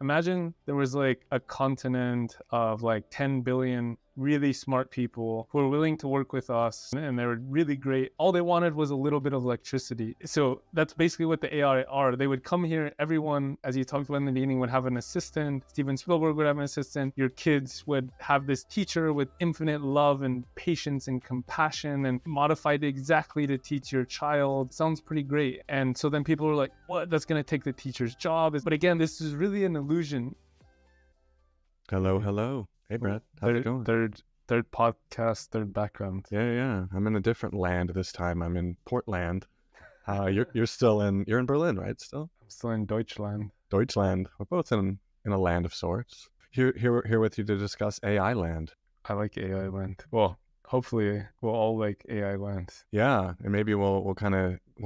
Imagine there was like a continent of like 10 billion really smart people who were willing to work with us, and they were really great. All they wanted was a little bit of electricity. So that's basically what the AI are. They would come here, everyone, as you talked about in the beginning, would have an assistant. Steven Spielberg would have an assistant. Your kids would have this teacher with infinite love and patience and compassion and modified exactly to teach your child. Sounds pretty great. And so then people were like, what? That's going to take the teacher's job. But again, this is really an illusion. Hello. Hey, Brett. How's it going? Third podcast, third background. Yeah. I'm in a different land this time. I'm in Portland. You're still you're in Berlin, right? Still? I'm still in Deutschland. Deutschland. We're both in a land of sorts. Here with you to discuss AI land. I like AI land. Well, hopefully we'll all like AI land. Yeah, and maybe we'll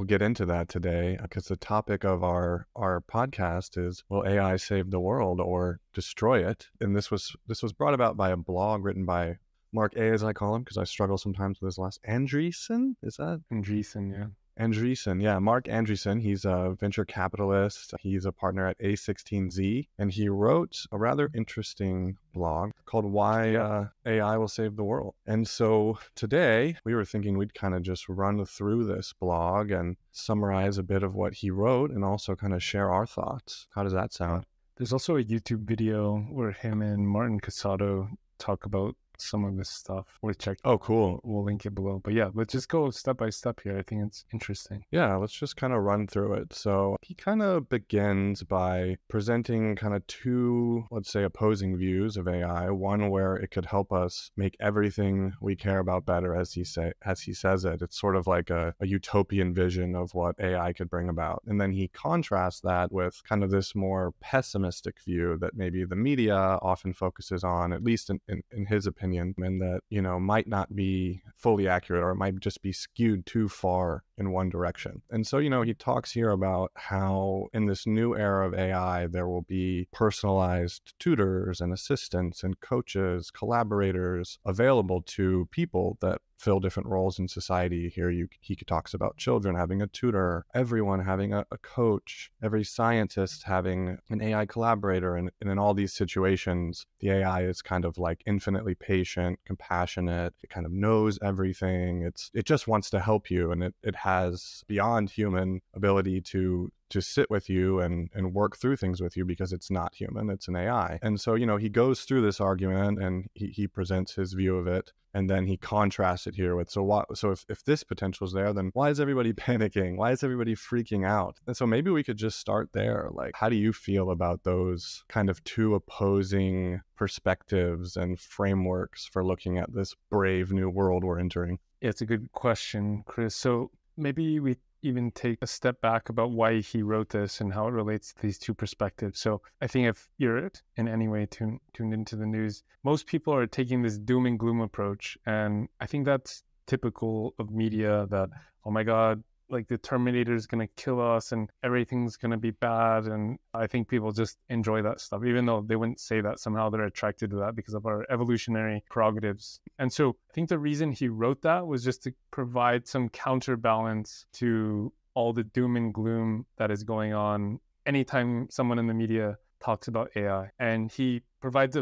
get into that today, because the topic of our podcast is, will AI save the world or destroy it? And this was brought about by a blog written by Marc A, as I call him, because I struggle sometimes with his last. Andreessen, is that? Andreessen, yeah. Andreessen, yeah, Marc Andreessen. He's a venture capitalist. He's a partner at A16Z, and he wrote a rather interesting blog called Why AI Will Save the World. And so today we were thinking we'd kind of just run through this blog and summarize a bit of what he wrote and also kind of share our thoughts. How does that sound? There's also a YouTube video where him and Martin Casado talk about some of this stuff. We'll check. Oh, cool. We'll link it below. But yeah, let's just go step by step here. I think it's interesting. Yeah, let's just kind of run through it. So he kind of begins by presenting kind of two, let's say, opposing views of AI. One where it could help us make everything we care about better, as he says it. It's sort of like a utopian vision of what AI could bring about. And then he contrasts that with kind of this more pessimistic view that maybe the media often focuses on, at least in his opinion, and that, might not be fully accurate, or it might just be skewed too far in one direction. And so, he talks here about how in this new era of AI, there will be personalized tutors and assistants and coaches, collaborators available to people that fill different roles in society. Here he talks about children having a tutor, everyone having a coach, every scientist having an AI collaborator. And in all these situations, the AI is kind of like infinitely patient, compassionate. It kind of knows everything. It just wants to help you, and it has beyond human ability to sit with you and work through things with you, because it's not human, it's an AI. And so, he goes through this argument and he presents his view of it, and then he contrasts it here with, so if this potential is there, then why is everybody panicking? Why is everybody freaking out? And so maybe we could just start there. Like, how do you feel about those kind of two opposing perspectives and frameworks for looking at this brave new world we're entering? Yeah, it's a good question, Chris. So maybe we even take a step back about why he wrote this and how it relates to these two perspectives. So I think if you're in any way tuned into the news, most people are taking this doom and gloom approach. And I think that's typical of media, that, oh my God, like the Terminator is going to kill us and everything's going to be bad. And I think people just enjoy that stuff, even though they wouldn't say that. Somehow they're attracted to that because of our evolutionary prerogatives. And so I think the reason he wrote that was just to provide some counterbalance to all the doom and gloom that is going on anytime someone in the media talks about AI. And he provides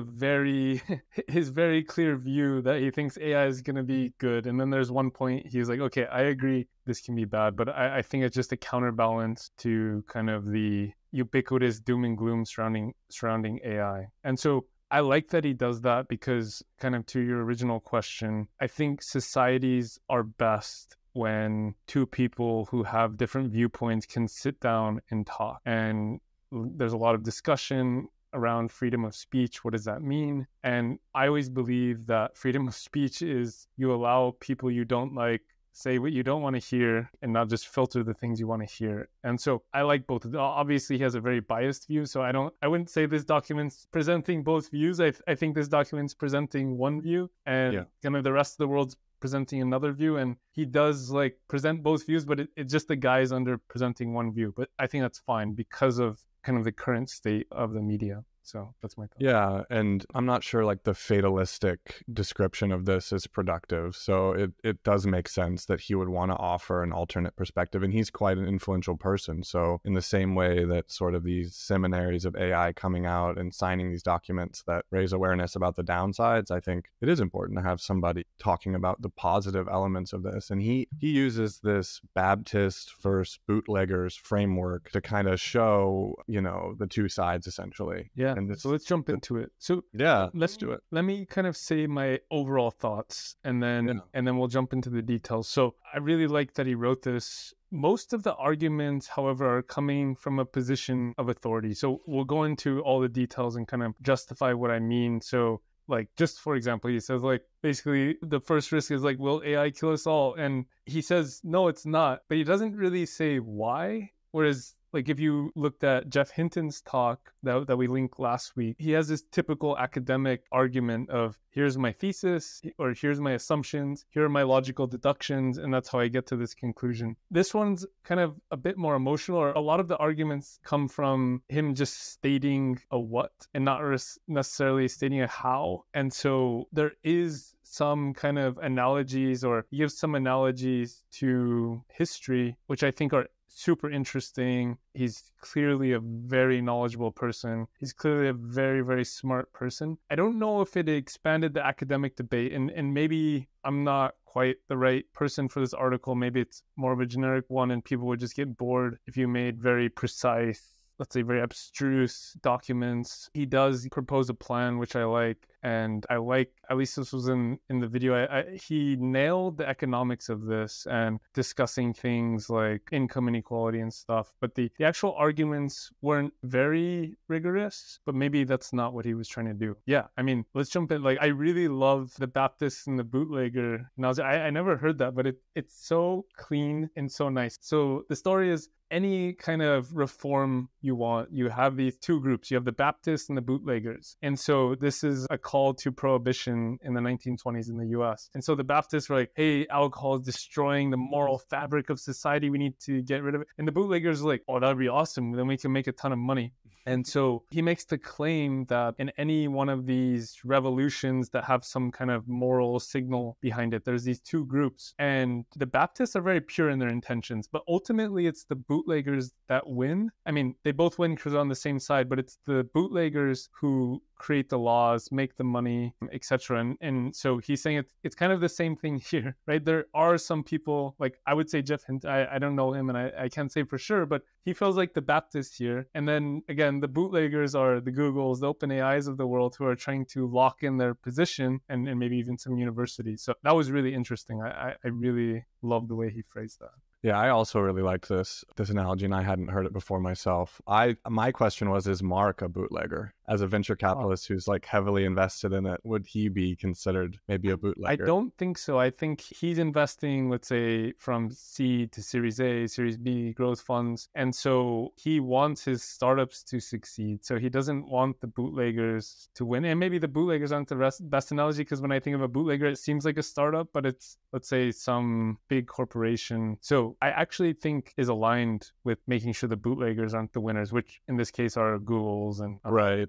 his very clear view that he thinks AI is going to be good. And then there's one point he's like, okay, I agree this can be bad, but I think it's just a counterbalance to kind of the ubiquitous doom and gloom surrounding AI. And so I like that he does that, because kind of to your original question, I think societies are best when two people who have different viewpoints can sit down and talk. And there's a lot of discussion around freedom of speech. What does that mean? And I always believe that freedom of speech is you allow people you don't like say what you don't want to hear and not just filter the things you want to hear. And so I like both. Obviously, he has a very biased view, so I wouldn't say this document's presenting both views. I think this document's presenting one view, and kind of the rest of the world's presenting another view. And he does like present both views, but it's just the guys under presenting one view. But I think that's fine because of kind of the current state of the media. So that's my thought. Yeah, and I'm not sure like the fatalistic description of this is productive. So it does make sense that he would want to offer an alternate perspective, and he's quite an influential person. So in the same way that sort of these seminaries of AI coming out and signing these documents that raise awareness about the downsides, I think it is important to have somebody talking about the positive elements of this. And he uses this Baptist versus bootleggers framework to kind of show, the two sides essentially. Yeah. And So let's jump into it. So yeah, let's do it. Let me kind of say my overall thoughts, and then we'll jump into the details. So I really like that he wrote this. Most of the arguments, however, are coming from a position of authority. So we'll go into all the details and kind of justify what I mean. So like, just for example, he says like, basically the first risk is like, will AI kill us all? And he says, no, it's not, but he doesn't really say why. Whereas like if you looked at Jeff Hinton's talk that we linked last week, he has this typical academic argument of here's my thesis, or here's my assumptions, here are my logical deductions, and that's how I get to this conclusion. This one's kind of a bit more emotional, or a lot of the arguments come from him just stating a what and not necessarily stating a how. And so there is some kind of analogies, or he gives some analogies to history, which I think are super interesting. He's clearly a very knowledgeable person. He's clearly a very, very smart person. I don't know if it expanded the academic debate, and maybe I'm not quite the right person for this article. Maybe it's more of a generic one and people would just get bored if you made very precise, let's say very abstruse documents. He does propose a plan, which I like. And I like, at least this was in the video, he nailed the economics of this and discussing things like income inequality and stuff. But the actual arguments weren't very rigorous, but maybe that's not what he was trying to do. Yeah, I mean, let's jump in. Like, I really love the Baptist and the bootlegger. And I never heard that, but it's so clean and so nice. So the story is, any kind of reform you want, you have these two groups. You have the Baptists and the bootleggers. And so this is a call to prohibition in the 1920s in the US. And so the Baptists were like, hey, alcohol is destroying the moral fabric of society. We need to get rid of it. And the bootleggers are like, oh, that'd be awesome. Then we can make a ton of money. And so he makes the claim that in any one of these revolutions that have some kind of moral signal behind it, there's these two groups. And the Baptists are very pure in their intentions, but ultimately it's the bootleggers that win. I mean, they both win because they're on the same side, but it's the bootleggers who create the laws, make the money, etc. And so he's saying it's kind of the same thing here, right? There are some people, like I would say Jeff Hinton, I don't know him and I can't say for sure, but he feels like the Baptist here. And then again, the bootleggers are the Googles, the OpenAIs of the world who are trying to lock in their position, and maybe even some universities. So that was really interesting. I really love the way he phrased that. Yeah, I also really liked this analogy, and I hadn't heard it before myself. My question was, is Marc a bootlegger? As a venture capitalist who's like heavily invested in it, would he be considered maybe a bootlegger? I don't think so. I think he's investing, let's say, from seed to Series A, Series B, growth funds. And so he wants his startups to succeed. So he doesn't want the bootleggers to win. And maybe the bootleggers aren't the best analogy, because when I think of a bootlegger, it seems like a startup, but it's, let's say, some big corporation. So I actually think is aligned with making sure the bootleggers aren't the winners, which in this case are Googles and Right.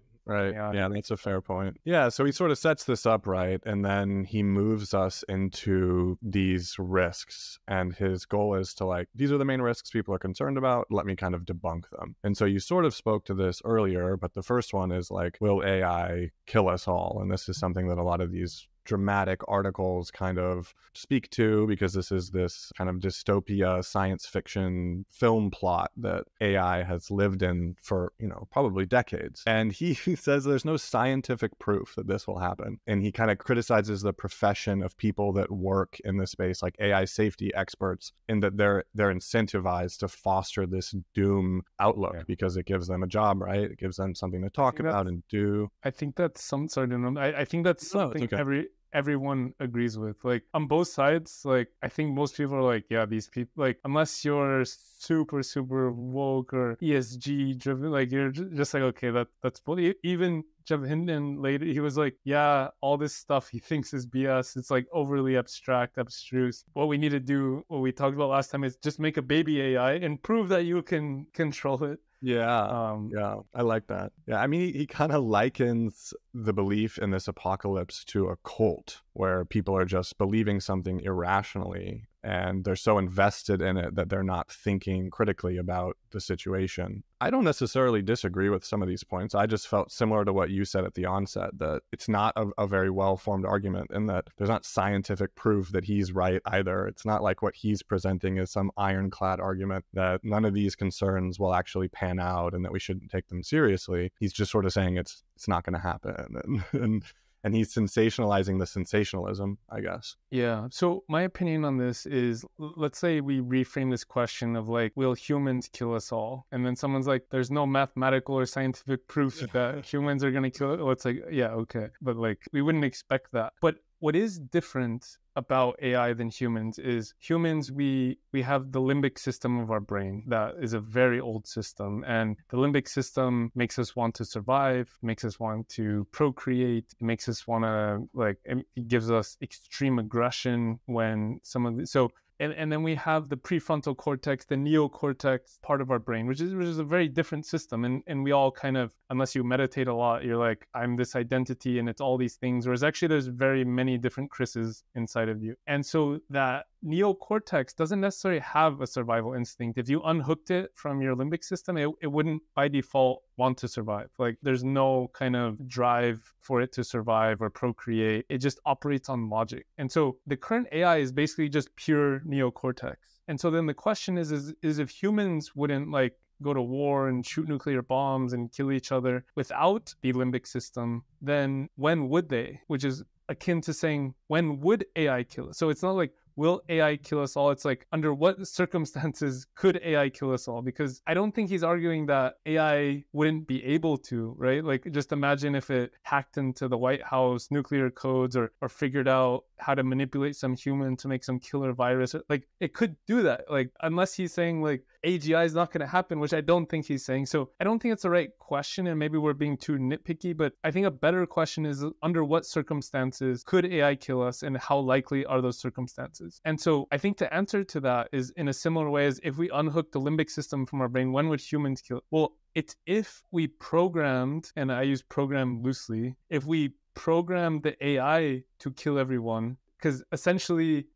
Yeah, that's a fair point. Yeah, so he sort of sets this up, right? And then he moves us into these risks. And his goal is to like, these are the main risks people are concerned about. Let me kind of debunk them. And so you sort of spoke to this earlier, but the first one is like, will AI kill us all? And this is something that a lot of these dramatic articles kind of speak to, because this is this kind of dystopia science fiction film plot that AI has lived in for, probably decades. And he says there's no scientific proof that this will happen. And he kind of criticizes the profession of people that work in this space, like AI safety experts, in that they're incentivized to foster this doom outlook because it gives them a job, right? It gives them something to talk about and do. I think that's some sort of, I think that's something everyone agrees with. Like on both sides, like I think most people are like, yeah, these people, like unless you're super, super woke or ESG driven, like you're just like, okay, that's bully. Even Jeff Hinton later, he was like, yeah, all this stuff he thinks is BS. It's like overly abstract, abstruse. What we need to do, what we talked about last time, is just make a baby AI and prove that you can control it. Yeah, yeah, I like that. Yeah, I mean, he kind of likens the belief in this apocalypse to a cult where people are just believing something irrationally and they're so invested in it that they're not thinking critically about the situation. I don't necessarily disagree with some of these points. I just felt similar to what you said at the onset, that it's not a very well-formed argument and that there's not scientific proof that he's right either. It's not like what he's presenting is some ironclad argument that none of these concerns will actually pan out and that we shouldn't take them seriously. He's just sort of saying it's not going to happen. And he's sensationalizing the sensationalism, I guess. Yeah. So my opinion on this is, let's say we reframe this question of like, will humans kill us all? And then someone's like, there's no mathematical or scientific proof that humans are going to kill it. Well, it's like, yeah, okay. But like, we wouldn't expect that. But what is different about AI than humans is humans, we have the limbic system of our brain that is a very old system, and the limbic system makes us want to survive, makes us want to procreate, it makes us want to it gives us extreme aggression when and then we have the prefrontal cortex, the neocortex part of our brain, which is a very different system. And we all kind of, unless you meditate a lot, you're like, I'm this identity and it's all these things. Whereas actually there's very many different Chris's inside of you. And so that neocortex doesn't necessarily have a survival instinct. If you unhooked it from your limbic system, it wouldn't by default want to survive. Like there's no kind of drive for it to survive or procreate. It just operates on logic. And so the current AI is basically just pure neocortex. And so then the question is if humans wouldn't like go to war and shoot nuclear bombs and kill each other without the limbic system, then when would they? Which is akin to saying, when would AI kill us? So it's not like, will AI kill us all? It's like, under what circumstances could AI kill us all? Because I don't think he's arguing that AI wouldn't be able to, right? Like, just imagine if it hacked into the White House nuclear codes or figured out how to manipulate some human to make some killer virus. Like, it could do that. Like, unless he's saying, like, AGI is not going to happen, which I don't think he's saying. So I don't think it's the right question, and maybe we're being too nitpicky, but I think a better question is, under what circumstances could AI kill us, and how likely are those circumstances? And so I think the answer to that is in a similar way as if we unhook the limbic system from our brain, when would humans kill? Well, it's if we programmed, and I use program loosely, if we programmed the AI to kill everyone. Because essentially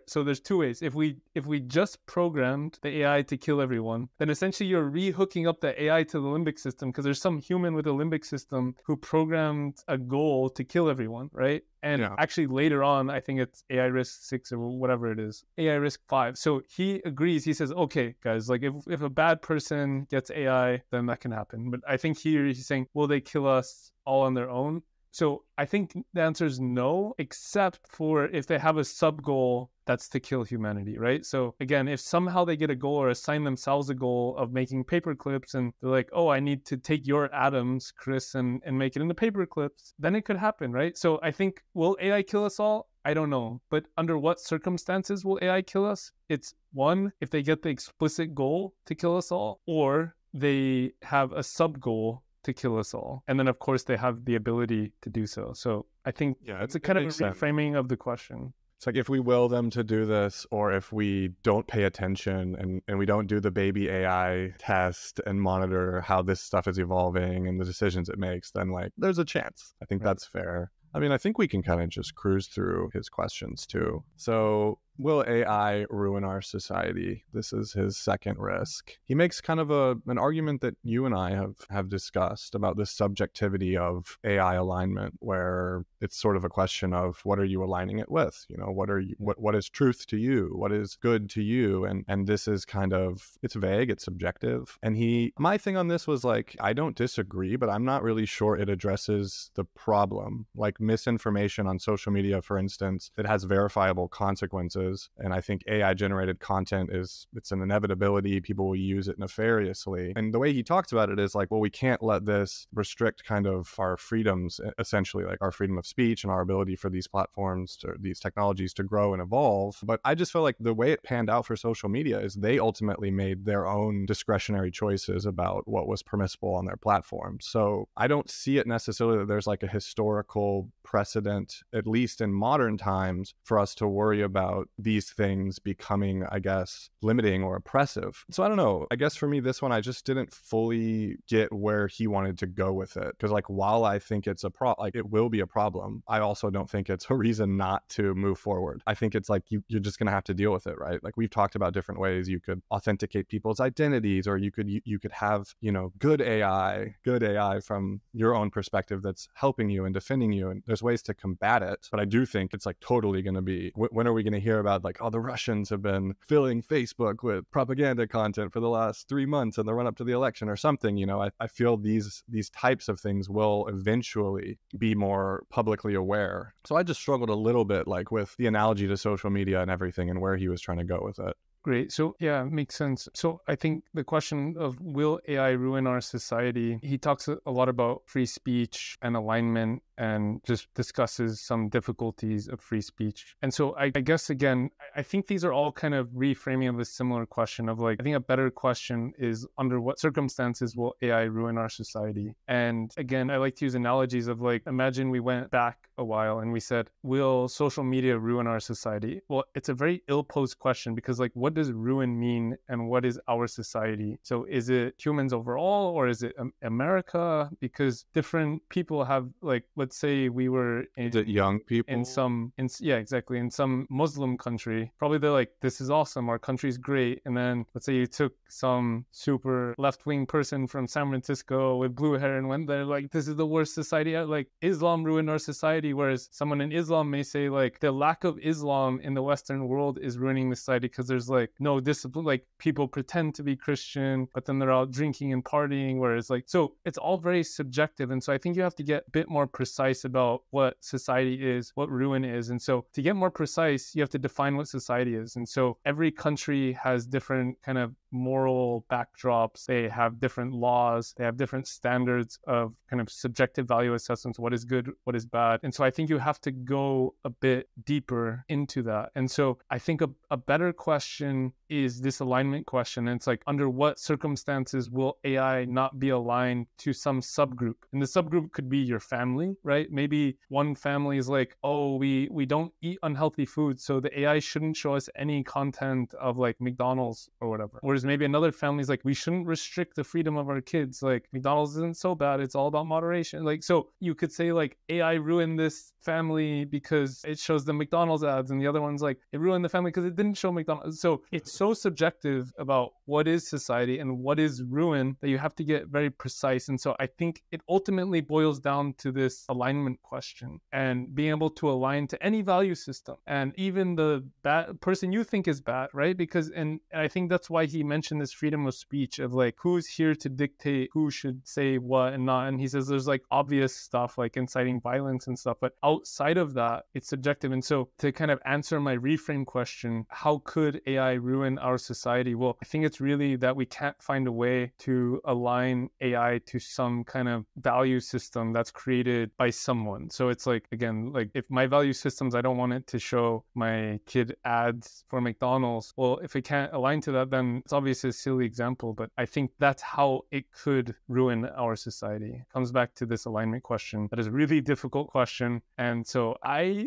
so there's two ways. If we just programmed the AI to kill everyone, then essentially you're re-hooking up the AI to the limbic system, because there's some human with a limbic system who programmed a goal to kill everyone, right? And actually later on, I think it's AI risk 6 or whatever it is, AI risk 5. So he agrees, he says, okay, guys, like if a bad person gets AI, then that can happen. But I think here he's saying, will they kill us all on their own? So I think the answer is no, except for if they have a sub-goal that's to kill humanity, right? So again, if somehow they get a goal or assign themselves a goal of making paper clips, and they're like, oh, I need to take your atoms, Chris, and make it into paper clips, then it could happen, right? So I think, will AI kill us all? I don't know. But under what circumstances will AI kill us? It's one, if they get the explicit goal to kill us all, or they have a sub-goal to kill us all. And then, of course, they have the ability to do so. So I think it's a kind of a reframing of the question. It's like, if we will them to do this, or if we don't pay attention and we don't do the baby AI test and monitor how this stuff is evolving and the decisions it makes, then like there's a chance. I think that's fair. I mean, I think we can kind of just cruise through his questions too. So, will AI ruin our society? This is his second risk. He makes kind of an argument that you and I have discussed about the subjectivity of AI alignment, where it's sort of a question of, what are you aligning it with? You know, what is truth to you? What is good to you? And this is kind of, it's vague, it's subjective. And my thing on this was like, I don't disagree, but I'm not really sure it addresses the problem. Like misinformation on social media, for instance, that has verifiable consequences. And I think AI generated content it's an inevitability. People will use it nefariously. And the way he talks about it is like, well, we can't let this restrict kind of our freedoms, essentially, like our freedom of speech and our ability for these platforms, these technologies to grow and evolve. But I just feel like the way it panned out for social media is they ultimately made their own discretionary choices about what was permissible on their platforms. So I don't see it necessarily that there's like a historical precedent, at least in modern times, for us to worry about these things becoming, I guess, limiting or oppressive. So I don't know. I guess for me, this one, I just didn't fully get where he wanted to go with it. Because like, while I think it's it will be a problem, I also don't think it's a reason not to move forward. I think it's like, you're just going to have to deal with it, right? Like, we've talked about different ways you could authenticate people's identities, or you could have, good AI from your own perspective that's helping you and defending you. And there's ways to combat it. But I do think it's like totally going to be, when are we going to hear about like, oh, the Russians have been filling Facebook with propaganda content for the last 3 months in the run up to the election or something? I feel these types of things will eventually be more publicly aware. So I just struggled a little bit like with the analogy to social media and everything and where he was trying to go with it. Great. So yeah, makes sense. So I think the question of will AI ruin our society, he talks a lot about free speech and alignment and just discusses some difficulties of free speech. And so I guess, again, I think these are all kind of reframing of a similar question of like, I think a better question is, under what circumstances will AI ruin our society? And again, I like to use analogies of like, imagine we went back a while and we said, will social media ruin our society? Well, it's a very ill-posed question, because like, what does ruin mean and what is our society? So is it humans overall, or is it America? Because different people have, like, let's say we were is it young people in some Muslim country, probably they're like, this is awesome, our country's great. And then let's say you took some super left-wing person from San Francisco with blue hair and went there, like, this is the worst society, like Islam ruined our society. Whereas someone in Islam may say like, the lack of Islam in the Western world is ruining the society because there's like no discipline, like people pretend to be Christian but then they're out drinking and partying. Whereas like, so it's all very subjective. And so I think you have to get a bit more precise about what society is, what ruin is. And so to get more precise, you have to define what society is. And so every country has different kind of moral backdrops, they have different laws, they have different standards of kind of subjective value assessments, what is good, what is bad. And so I think you have to go a bit deeper into that. And so I think a better question is this alignment question. And it's like, under what circumstances will AI not be aligned to some subgroup? And the subgroup could be your family, right? Maybe one family is like, oh, we don't eat unhealthy food, so the AI shouldn't show us any content of like McDonald's or whatever. Whereas maybe another family is like, we shouldn't restrict the freedom of our kids, like McDonald's isn't so bad, it's all about moderation. Like, so you could say like, AI ruined this family because it shows the McDonald's ads, and the other one's like, it ruined the family because it didn't show McDonald's. So it's so subjective about what is society and what is ruin that you have to get very precise. And so I think it ultimately boils down to this alignment question and being able to align to any value system, and even the bad person you think is bad, right? Because, and I think that's why he mentioned this freedom of speech of like, who's here to dictate who should say what and not. And he says there's like obvious stuff like inciting violence and stuff, but outside of that, it's subjective. And so to kind of answer my reframe question, how could AI ruin our society? Well, I think it's really that we can't find a way to align AI to some kind of value system that's created by someone. So it's like, again, like if my value systems, I don't want it to show my kid ads for McDonald's. Well, if it can't align to that, then it's obviously a silly example, but I think that's how it could ruin our society. It comes back to this alignment question. That is a really difficult question. And so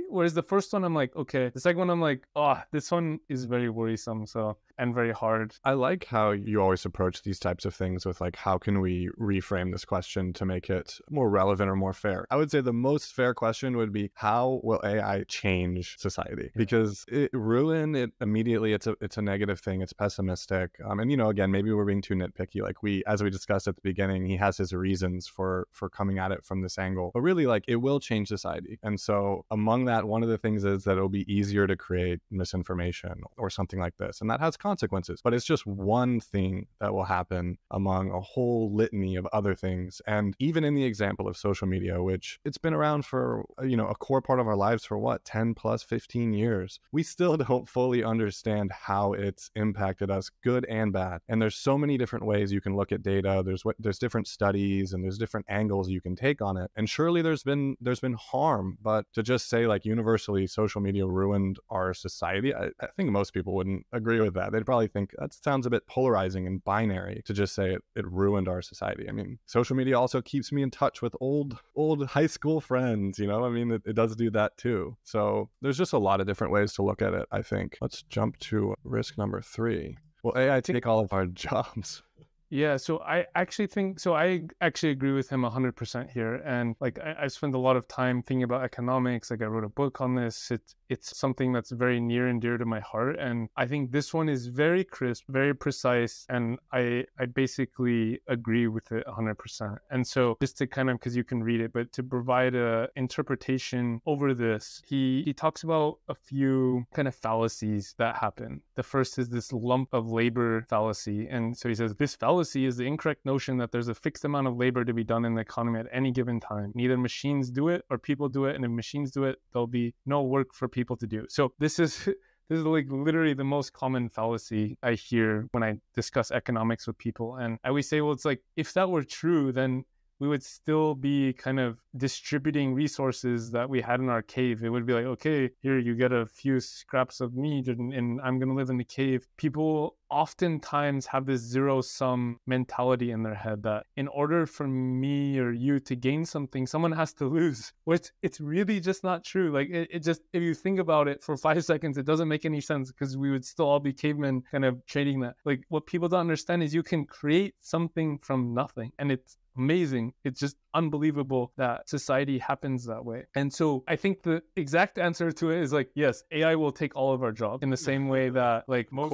whereas the first one, I'm like, okay. The second one, I'm like, oh, this one is very worrisome. So, and very hard. I like how you always approach these types of things with like, how can we reframe this question to make it more relevant or more fair? I would say the most fair question would be, how will AI change society? Because ruin it immediately, it's a negative thing. It's pessimistic. And again, maybe we're being too nitpicky. Like as we discussed at the beginning, he has his reasons for coming at it from this angle. But really, like, it will change society. And so among that, one of the things is that it'll be easier to create misinformation or something like this. And that has consequences, but it's just one thing that will happen among a whole litany of other things. And even in the example of social media, which it's been around for, a core part of our lives for what, 10 plus 15 years, we still don't fully understand how it's impacted us, good good and bad. And there's so many different ways you can look at data. There's different studies and there's different angles you can take on it. And surely there's been harm, but to just say like universally social media ruined our society, I think most people wouldn't agree with that. They'd probably think that sounds a bit polarizing and binary to just say it ruined our society. I mean, social media also keeps me in touch with old high school friends, you know? I mean, it does do that too. So there's just a lot of different ways to look at it, I think. Let's jump to risk number 3. Will AI take all of our jobs? Yeah, so I actually agree with him 100% here. And like I spent a lot of time thinking about economics. Like I wrote a book on this. It's something that's very near and dear to my heart. And I think this one is very crisp, very precise. And I basically agree with it 100%. And so just to kind of, because you can read it, but to provide a interpretation over this, he talks about a few kind of fallacies that happen. The first is this lump of labor fallacy. And so he says, this fallacy is the incorrect notion that there's a fixed amount of labor to be done in the economy at any given time. Neither machines do it or people do it. And if machines do it, there'll be no work for people to do. So this is like literally the most common fallacy I hear when I discuss economics with people. And I always say, well, it's like, if that were true, then we would still be kind of distributing resources that we had in our cave. It would be like, okay, here you get a few scraps of meat and I'm going to live in the cave. People oftentimes have this zero-sum mentality in their head that in order for me or you to gain something, someone has to lose, which it's really just not true. Like it just, if you think about it for 5 seconds, it doesn't make any sense because we would still all be cavemen kind of trading that. Like what people don't understand is you can create something from nothing, and it's amazing. It's just unbelievable that society happens that way. And so I think the exact answer to it is like, yes, AI will take all of our jobs in the same way that like most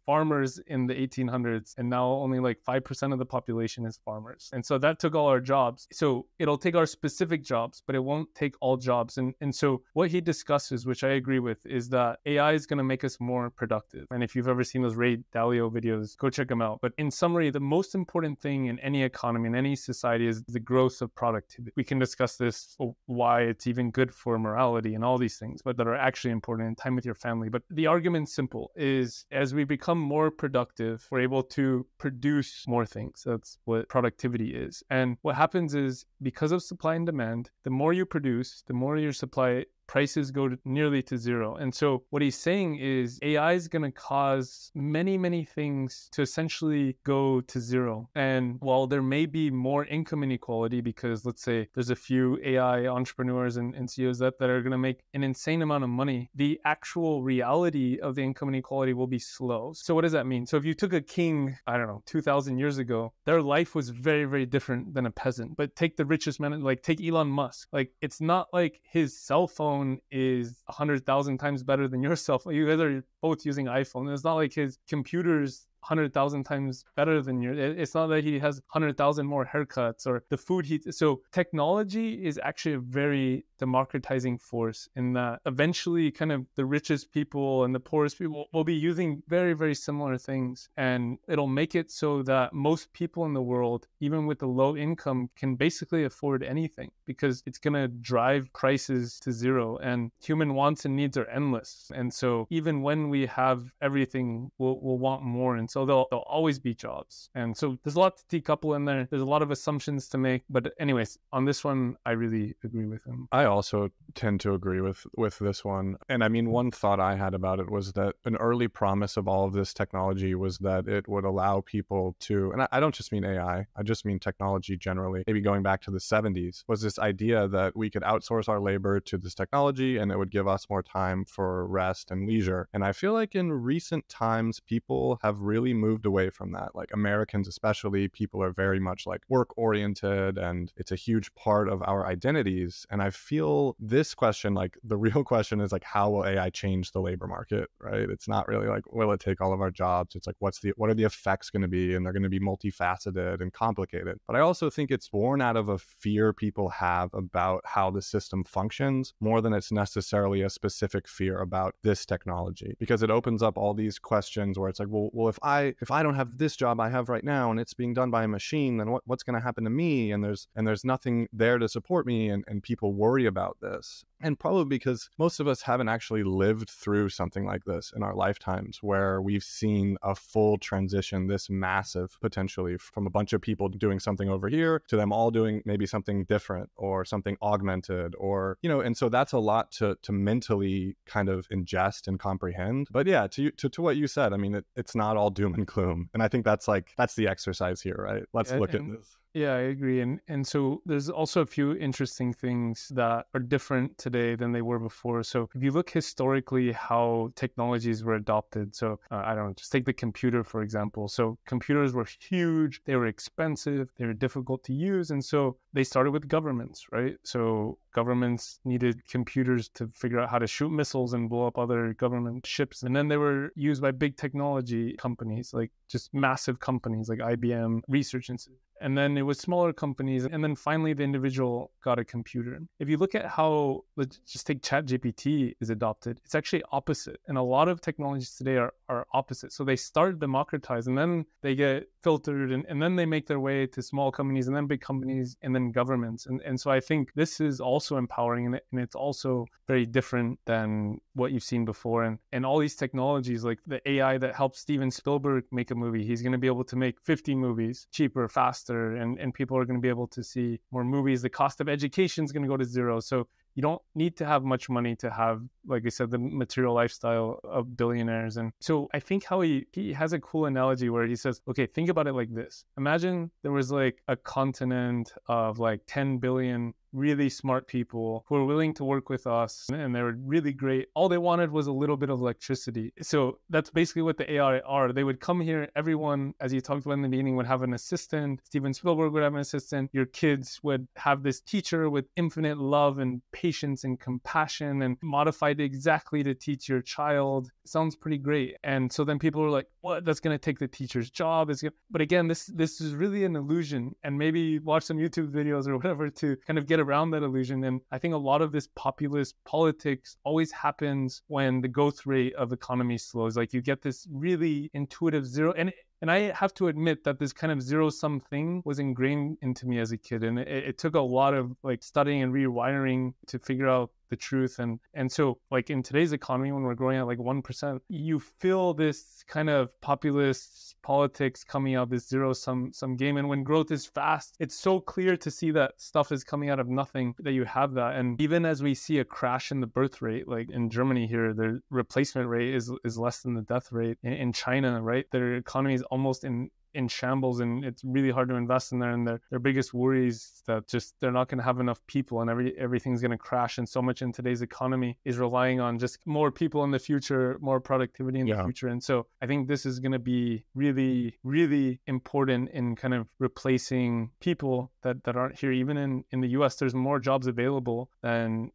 farmers in the 1800s, and now only like 5% of the population is farmers. And so that took all our jobs. So it'll take our specific jobs, but it won't take all jobs. And so what he discusses, which I agree with, is that AI is going to make us more productive. And if you've ever seen those Ray Dalio videos, go check them out. But in summary, the most important thing in any economy, in any society, is the growth of productivity. We can discuss this, why it's even good for morality and all these things, but that are actually important in time with your family. But the argument's simple, is as we become more productive, we're able to produce more things. That's what productivity is. And what happens is, because of supply and demand, the more you produce, the more your supply, prices go nearly to zero. And so what he's saying is AI is going to cause many, many things to essentially go to zero. And while there may be more income inequality, because let's say there's a few AI entrepreneurs and CEOs that are going to make an insane amount of money, the actual reality of the income inequality will be slow. So what does that mean? So if you took a king, I don't know, 2,000 years ago, their life was very, very different than a peasant. But take the richest man, like take Elon Musk. Like it's not like his cell phone is 100,000 times better than your cell phone. You guys are both using iPhone. It's not like his computer's 100,000 times better than yours. It's not that he has 100,000 more haircuts or the food so technology is actually a very democratizing force in that eventually kind of the richest people and the poorest people will be using very, very similar things. And it'll make it so that most people in the world, even with the low income, can basically afford anything because it's going to drive prices to zero, and human wants and needs are endless. And so even when we have everything, we'll want more. And so there'll always be jobs. And so there's a lot to decouple in there. There's a lot of assumptions to make. But anyways, on this one, I really agree with him. I also tend to agree with this one. And I mean, one thought I had about it was that an early promise of all of this technology was that it would allow people to, and I don't just mean AI, I just mean technology generally, maybe going back to the 70s, was this idea that we could outsource our labor to this technology and it would give us more time for rest and leisure. And I feel like in recent times, people have really moved away from that. Like Americans especially, people are very much like work oriented, and it's a huge part of our identities. And I feel this question, like the real question is like, how will AI change the labor market, right? It's not really like, will it take all of our jobs? It's like, what are the effects going to be? And they're going to be multifaceted and complicated. But I also think it's born out of a fear people have about how the system functions more than it's necessarily a specific fear about this technology, because it opens up all these questions where it's like, well, if I don't have this job I have right now and it's being done by a machine, then what's going to happen to me? And there's nothing there to support me. And people worry about this. And probably because most of us haven't actually lived through something like this in our lifetimes, where we've seen a full transition, this massive potentially, from a bunch of people doing something over here to them all doing maybe something different or something augmented, or, and so that's a lot to mentally kind of ingest and comprehend. But yeah, to what you said, I mean, it's not all doom and gloom. And I think that's the exercise here, right? Let's look at this. Yeah, I agree. And so there's also a few interesting things that are different today than they were before. So if you look historically how technologies were adopted, so I don't know, just take the computer, for example. So computers were huge, they were expensive, they were difficult to use. And so they started with governments, right? So governments needed computers to figure out how to shoot missiles and blow up other government ships. And then they were used by big technology companies, like just massive companies like IBM, Research Institute. And then it was smaller companies. And then finally, the individual got a computer. If you look at how, let's just take Chat-GPT is adopted, it's actually opposite. And a lot of technologies today are opposite. So they start democratized and then they get filtered and then they make their way to small companies and then big companies and then governments. And so I think this is also empowering and it's also very different than what you've seen before. And all these technologies, like the AI that helps Steven Spielberg make a movie, he's going to be able to make 50 movies cheaper, faster, and people are going to be able to see more movies. The cost of education is going to go to zero. So you don't need to have much money to have, like I said, the material lifestyle of billionaires. And so I think how he has a cool analogy where he says, okay, think about it like this. Imagine there was like a continent of like 10 billion really smart people who are willing to work with us and they're really great. All they wanted was a little bit of electricity. So that's basically what the AI are. They would come here, everyone, as you talked about in the beginning, would have an assistant. Steven Spielberg would have an assistant. Your kids would have this teacher with infinite love and patience and compassion and modified exactly to teach your child. Sounds pretty great. And so then people are like, what? That's going to take the teacher's job. But again, this is really an illusion. And maybe watch some YouTube videos or whatever to kind of get around that illusion. And I think a lot of this populist politics always happens when the growth rate of economy slows. Like you get this really intuitive zero. And I have to admit that this kind of zero-sum thing was ingrained into me as a kid. And it took a lot of like studying and rewiring to figure out the truth. And so like in today's economy, when we're growing at like 1%, you feel this kind of populist politics coming out, this zero-sum game. And when growth is fast, it's so clear to see that stuff is coming out of nothing, that you have that. And even as we see a crash in the birth rate, like in Germany here, the replacement rate is less than the death rate. In China, right, their economy is almost in shambles and it's really hard to invest in there. And their biggest worries that just they're not going to have enough people and everything's going to crash. And so much in today's economy is relying on just more people in the future, more productivity in the future. And so I think this is going to be really, really important in kind of replacing people that aren't here. Even in the US, there's more jobs available than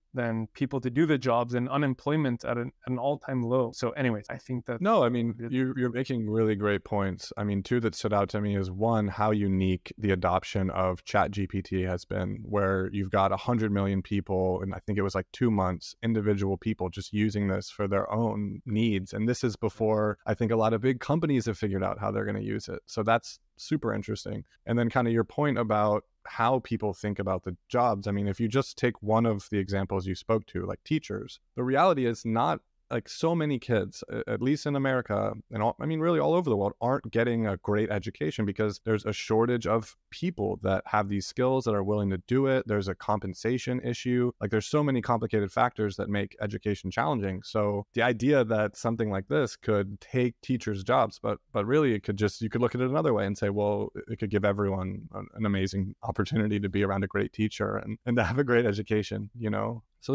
people to do the jobs, and unemployment at an all-time low. So anyways, I think that... No, I mean, you're making really great points. I mean, two that stood out to me is one, how unique the adoption of Chat-GPT has been, where you've got 100 million people, and I think it was like 2 months, individual people just using this for their own needs. And this is before I think a lot of big companies have figured out how they're going to use it. So that's super interesting. And then kind of your point about how people think about the jobs. I mean, if you just take one of the examples you spoke to, like teachers, the reality is not like so many kids, at least in America, and I mean, really all over the world, aren't getting a great education because there's a shortage of people that have these skills that are willing to do it. There's a compensation issue. Like there's so many complicated factors that make education challenging. So the idea that something like this could take teachers' jobs, but really it could just, you could look at it another way and say, well, it could give everyone an amazing opportunity to be around a great teacher and to have a great education, you know? So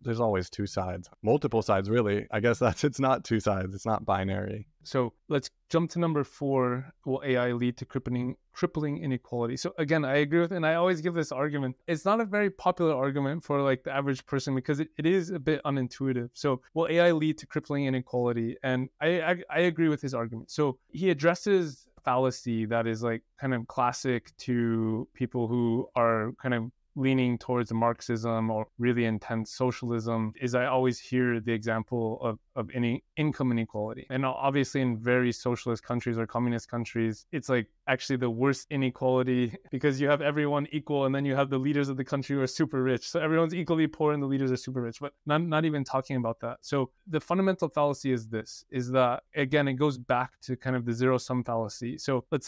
there's always two sides, multiple sides, really. I guess it's not two sides. It's not binary. So let's jump to number 4. Will AI lead to crippling inequality? So again, I agree with, and I always give this argument. It's not a very popular argument for like the average person because it is a bit unintuitive. So will AI lead to crippling inequality? And I agree with his argument. So he addresses fallacy that is like kind of classic to people who are kind of leaning towards Marxism or really intense socialism is I always hear the example of any income inequality. And obviously in very socialist countries or communist countries, it's like actually the worst inequality because you have everyone equal and then you have the leaders of the country who are super rich. So everyone's equally poor and the leaders are super rich, but not even talking about that. So the fundamental fallacy is this, is that, again, it goes back to kind of the zero-sum fallacy. So let's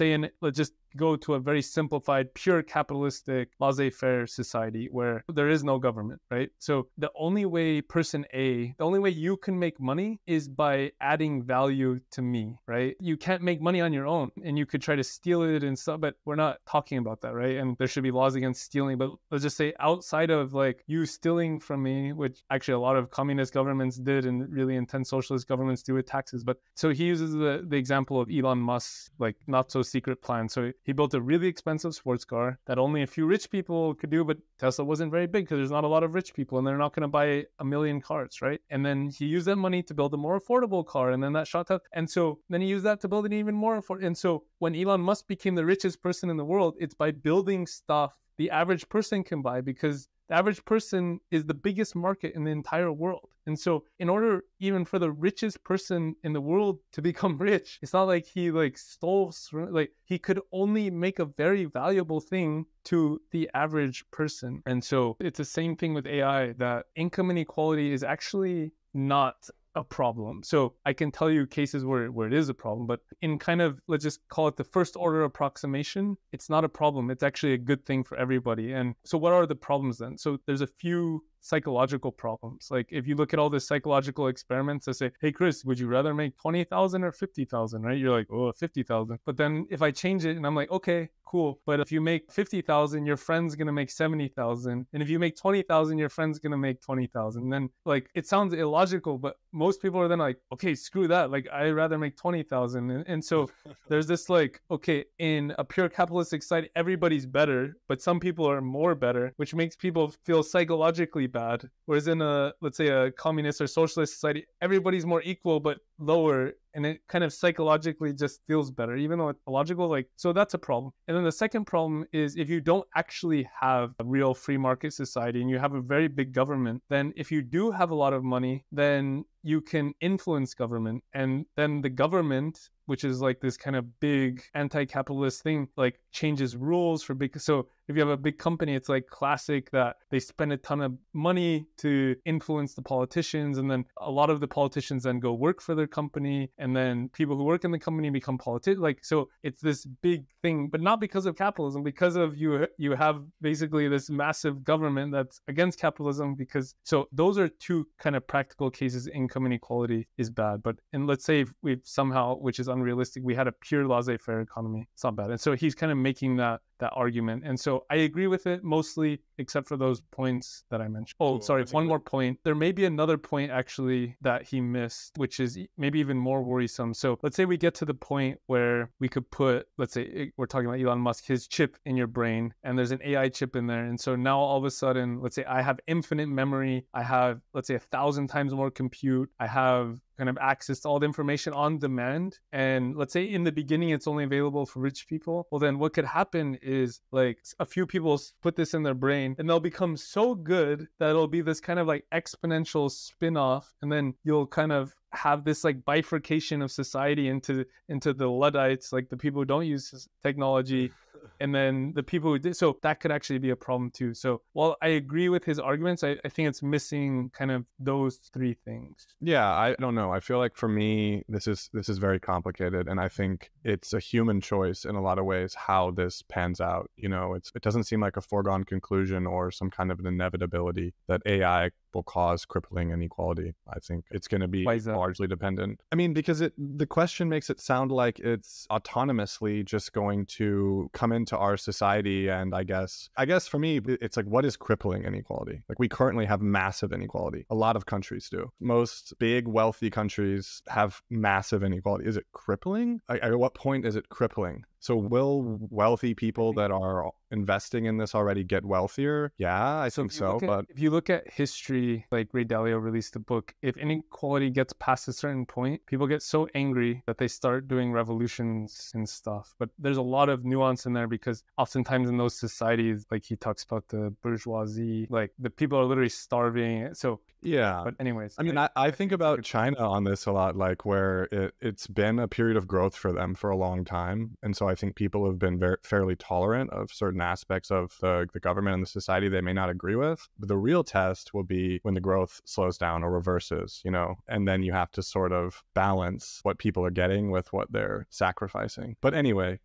just go to a very simplified, pure capitalistic, laissez-faire society where there is no government, right? So the only way the only way you can make money is by adding value to me, right? You can't make money on your own and you could try to steal it and stuff, but we're not talking about that, right? And there should be laws against stealing, but let's just say outside of like you stealing from me, which actually a lot of communist governments did and really intense socialist governments do with taxes. But so he uses the example of Elon Musk's like not so secret plan. So he built a really expensive sports car that only a few rich people could do, but Tesla wasn't very big because there's not a lot of rich people and they're not going to buy a million cars, right? And then he used that money to build a more affordable car and then that shot up. And so then he used that to build an even more affordable. And so when Elon Musk became the richest person in the world, it's by building stuff the average person can buy because the average person is the biggest market in the entire world. And so in order even for the richest person in the world to become rich, it's not like he like stole, like he could only make a very valuable thing to the average person. And so it's the same thing with AI, that income inequality is actually not a problem. So I can tell you cases where it is a problem, but in kind of, let's just call it the first order approximation, it's not a problem. It's actually a good thing for everybody. And so what are the problems then? So there's a few psychological problems. Like if you look at all the psychological experiments that say, hey, Chris, would you rather make 20,000 or 50,000, right? You're like, oh, 50,000. But then if I change it and I'm like, okay, cool. But if you make 50,000, your friend's going to make 70,000. And if you make 20,000, your friend's going to make 20,000. And then like, it sounds illogical, but most people are then like, okay, screw that. Like I'd rather make 20,000. And so there's this like, okay, in a pure capitalistic society, everybody's better, but some people are more better, which makes people feel psychologically bad. Whereas in let's say a communist or socialist society, everybody's more equal, but lower. And it kind of psychologically just feels better, even though it's illogical. Like, so that's a problem. And then the second problem is if you don't actually have a real free market society and you have a very big government, then if you do have a lot of money, then you can influence government. And then the government, which is like this kind of big anti-capitalist thing, like changes rules for big. So if you have a big company, it's like classic that they spend a ton of money to influence the politicians. And then a lot of the politicians then go work for their company. And then people who work in the company become politicians. Like, so it's this big thing, but not because of capitalism, because of you have basically this massive government that's against capitalism. Because so those are two kind of practical cases. Income inequality is bad. But and let's say if we somehow, which is unrealistic, we had a pure laissez-faire economy, it's not bad. And so he's kind of making that argument. And so I agree with it mostly, except for those points that I mentioned. Oh, sorry, one more point. There may be another point actually that he missed, which is maybe even more worrisome. So let's say we get to the point where we could put, let's say we're talking about Elon Musk, his chip in your brain, and there's an AI chip in there. And so now all of a sudden, let's say I have infinite memory. I have, let's say 1,000 times more compute. I have kind of access to all the information on demand. And let's say in the beginning, it's only available for rich people. Well, then what could happen is like a few people put this in their brain and they'll become so good that it'll be this kind of like exponential spin-off. And then you'll kind of have this like bifurcation of society into the Luddites, like the people who don't use technology, and then the people who did. So that could actually be a problem too. So while I agree with his arguments, I think it's missing kind of those three things. Yeah, I don't know. I feel like for me, this is very complicated, and I think it's a human choice in a lot of ways how this pans out. You know, it doesn't seem like a foregone conclusion or some kind of an inevitability that AI will cause crippling inequality. I think it's going to be largely dependent. I mean, because the question makes it sound like it's autonomously just going to come into our society. And I guess for me, it's like, what is crippling inequality? Like we currently have massive inequality. A lot of countries do. Most big, wealthy countries have massive inequality. Is it crippling? At what point is it crippling? So will wealthy people that are investing in this already get wealthier? Yeah, I think so. But if you look at history, like Ray Dalio released a book, if inequality gets past a certain point, people get so angry that they start doing revolutions and stuff. But there's a lot of nuance in there, because oftentimes in those societies, like he talks about the bourgeoisie, like the people are literally starving. So yeah. But anyways, I mean, I think about China on this a lot, like where it's been a period of growth for them for a long time. And so I think people have been fairly tolerant of certain aspects of the government and the society they may not agree with. But the real test will be when the growth slows down or reverses, you know, and then you have to sort of balance what people are getting with what they're sacrificing. But anyway,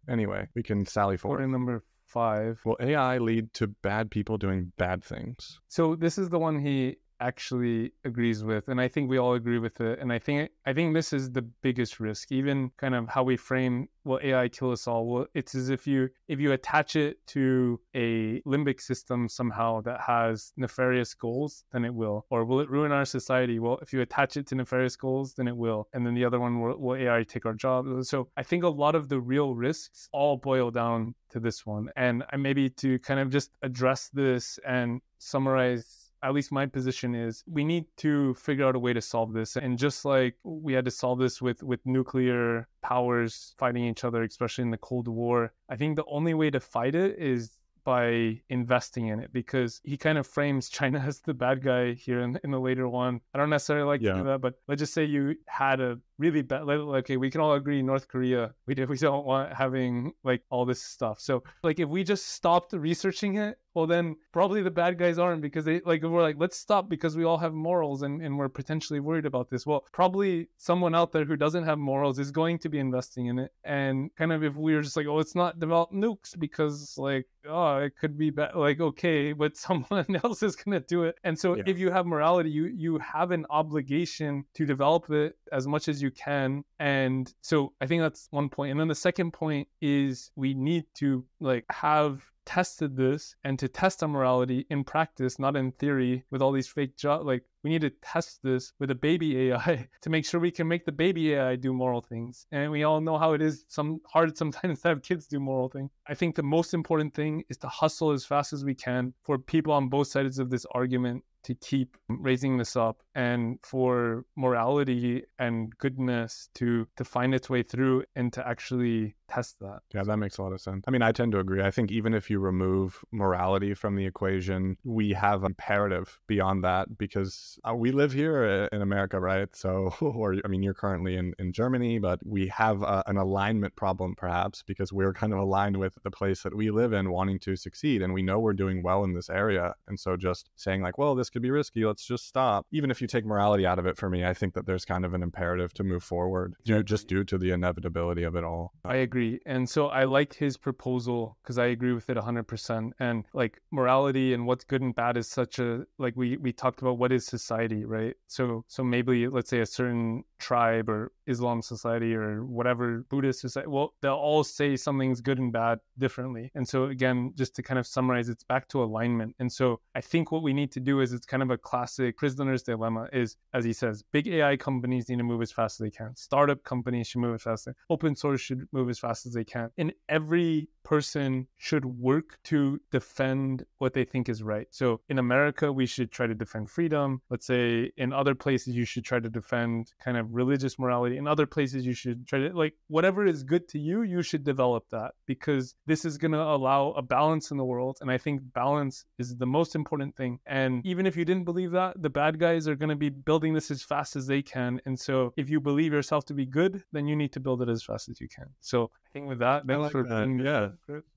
we can sally forward. Number 5. Will AI lead to bad people doing bad things? So this is the one he actually agrees with, and I think we all agree with it. And I think this is the biggest risk. Even kind of how we frame, will AI kill us all? Well, it's as if you attach it to a limbic system somehow that has nefarious goals, then it will. Or will it ruin our society? Well, if you attach it to nefarious goals, then it will. And then the other one, will AI take our job? So I think a lot of the real risks all boil down to this one. And maybe to kind of just address this and summarize, at least my position is, we need to figure out a way to solve this. And just like we had to solve this with nuclear powers fighting each other, especially in the Cold War, I think the only way to fight it is by investing in it, because he kind of frames China as the bad guy here in the later one. I don't necessarily like to do that, but let's just say you had a really bad, like, okay, we can all agree North Korea, we don't want having like all this stuff. So like if we just stopped researching it, well then probably the bad guys aren't, because they like, we're like, let's stop because we all have morals and we're potentially worried about this. Well, probably someone out there who doesn't have morals is going to be investing in it. And kind of if we were just like, oh, let's not develop nukes because like, oh, it could be bad, like, okay, but someone else is going to do it. And so if you have morality, you have an obligation to develop it as much as you can. And so I think that's one point. And then the second point is we need to like have tested this, and to test our morality in practice, not in theory with all these fake jobs. Like we need to test this with a baby AI to make sure we can make the baby AI do moral things. And we all know how it is hard sometimes to have kids do moral things. I think the most important thing is to hustle as fast as we can for people on both sides of this argument to keep raising this up, and for morality and goodness to find its way through and to actually test that. Yeah, that makes a lot of sense. I mean, I tend to agree. I think even if you remove morality from the equation, we have imperative beyond that, because we live here in America, right? So, or I mean, you're currently in Germany, but we have an alignment problem perhaps, because we're kind of aligned with the place that we live in wanting to succeed. And we know we're doing well in this area. And so just saying like, well, this could be risky, let's just stop. Even if you take morality out of it, for me, I think that there's kind of an imperative to move forward, just due to the inevitability of it all. I agree. And so I liked his proposal because I agree with it 100%. And like morality and what's good and bad is such a, like we talked about what is society, right? So maybe let's say a certain tribe or Islam society or whatever Buddhist society, well, they'll all say something's good and bad differently. And so again, just to kind of summarize, it's back to alignment. And so I think what we need to do is, it's kind of a classic prisoner's dilemma, is, as he says, big AI companies need to move as fast as they can. Startup companies should move as fast as they can. Open source should move as fast as they can. And every person should work to defend what they think is right. So in America, we should try to defend freedom. Let's say in other places, you should try to defend kind of religious morality. In other places, you should try to, like, whatever is good to you, you should develop that, because this is going to allow a balance in the world. And I think balance is the most important thing. And even if you didn't believe that, the bad guys are going to be building this as fast as they can. And so if you believe yourself to be good, then you need to build it as fast as you can. So I think with that, thanks for being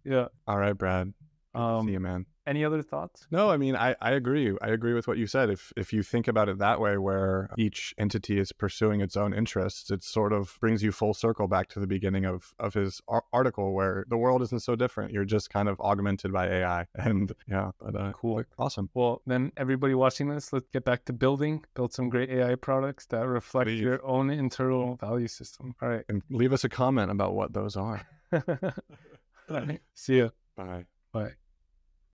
Yeah. All right, Brad. Good to see you, man. Any other thoughts? No, I mean, I agree. I agree with what you said. If you think about it that way, where each entity is pursuing its own interests, it sort of brings you full circle back to the beginning of his article, where the world isn't so different. You're just kind of augmented by AI. And yeah, but cool. Awesome. Well, then everybody watching this, let's get back to build some great AI products that reflect your own internal value system. All right. And leave us a comment about what those are. All right. See ya. Bye. Bye.